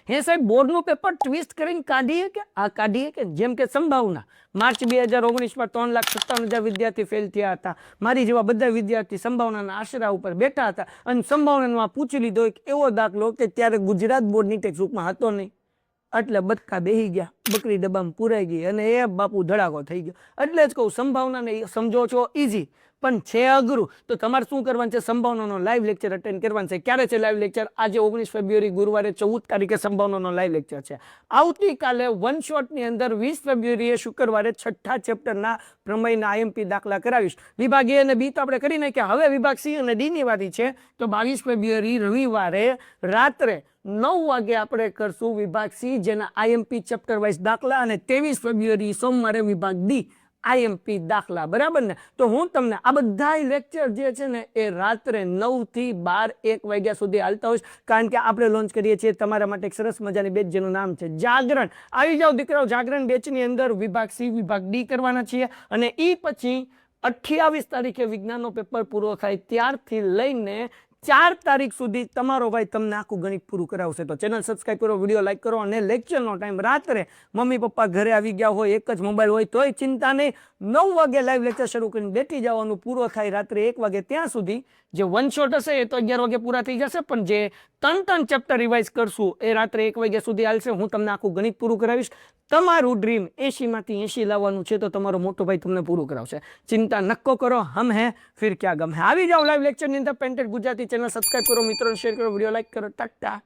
હે સાહેબ બોર્ડનું પેપર ટ્વિસ્ટ કરીને કાઢીએ કે આ કાઢીએ કે જેમ કે સંભાવના માર્ચ 2019માં 3,57,000 વિદ્યાર્થી ફેલ થયા હતા. મારી જેવા બધા વિદ્યાર્થી સંભાવનાના આશરા ઉપર બેઠા હતા અને સંભાવનામાં પૂછી લીધો એક એવો દાખલો કે ત્યારે ગુજરાત બોર્ડની ટેક્સ્ટબુકમાં હતો નહીં. એટલે બચકા બેહી ગયા, બકરી ડબ્બામાં પુરાઈ ગઈ અને એ બાપુ ધડાકો થઈ ગયો. એટલે જ કહું સંભાવનાને સમજો છો ઈઝી પણ છે અઘરું. તો તમારે શું કરવાનું છે? સંભાવનાનો લાઈવ લેક્ચર અટેન્ડ કરવાનું છે. ક્યારે છે લાઈવ લેક્ચર? આજે 19 ફેબ્રુઆરી ગુરુવારે 14 તારીખે સંભાવનાનો લાઈવ લેક્ચર છે. આવતીકાલે વન શોટની અંદર 20 ફેબ્રુઆરીએ શુક્રવારે 6થા ચેપ્ટરના પ્રમેયના આઈએમપી દાખલા કરાવીશ. વિભાગ એ અને બી તો આપણે કરી નાખ્યા. હવે વિભાગ સી અને ડી ની વારી છે. તો 22 ફેબ્રુઆરી રવિવારે રાત્રે 9 વાગે આપણે કરશું વિભાગ સી જેના આઈએમપી ચેપ્ટર વાઇઝ દાખલા અને 23 ફેબ્રુઆરી સોમવારે વિભાગ ડી આઈએમપી દાખલા. બરાબર ને? તો હું તમને આ બધા લેક્ચર જે છે ને એ રાત્રે 9 થી 12 1 વાગ્યા સુધી હાલતા હોઈશ. કારણ કે આપણે લોન્ચ કરીએ છીએ તમારા માટે એક સરસ મજાની બેચ જેનું નામ છે જાગરણ. આવી જાઓ દીકરાઓ, જાગરણ બેચની અંદર વિભાગ સી વિભાગ ડી કરવાના છીએ અને એ પછી 28 તારીખે વિજ્ઞાનનો પેપર પૂરો થાય ત્યારથી લઈને 4 તારીખ સુધી તમારો ભાઈ તમને આખું ગણિત પૂરું કરાવશે. તો ચેનલ સબસ્ક્રાઈબ કરો, વિડીયો લાઈક કરો અને લેક્ચરનો ટાઈમ રાત્રે મમ્મી પપ્પા ઘરે આવી ગયા હોય, એક જ મોબાઈલ હોય તોય ચિંતા નહીં. 9 વાગે લાઈવ લેક્ચર શરૂ કરીને બેઠી જવાનું, પૂરો થાય રાત્રે 1 વાગે. ત્યાં સુધી જે વન શોટ હશે એ તો 11 વાગે પૂરા થઈ જશે પણ જે 3 ચેપ્ટર રિવાઇઝ કરશું એ રાત્રે 1 વાગ્યા સુધી હાલશે. હું તમને આખું ગણિત પૂરું કરાવીશ. તમારું ડ્રીમ 80 માંથી 80 લાવવાનું છે તો તમારો મોટો ભાઈ તમને પૂરું કરાવશે. ચિંતા નક્કો કરો, હમ હે ફિર ક્યાં ગમ હે. આવી જાઓ લાઈવ લેક્ચરની અંદર. પેન્ટેડ ગુજરાતી ચેનલ સબસ્ક્રાઈબ કરો, મિત્રોને શેર કરો, વિડીયો લાઈક કરો. ટાટા.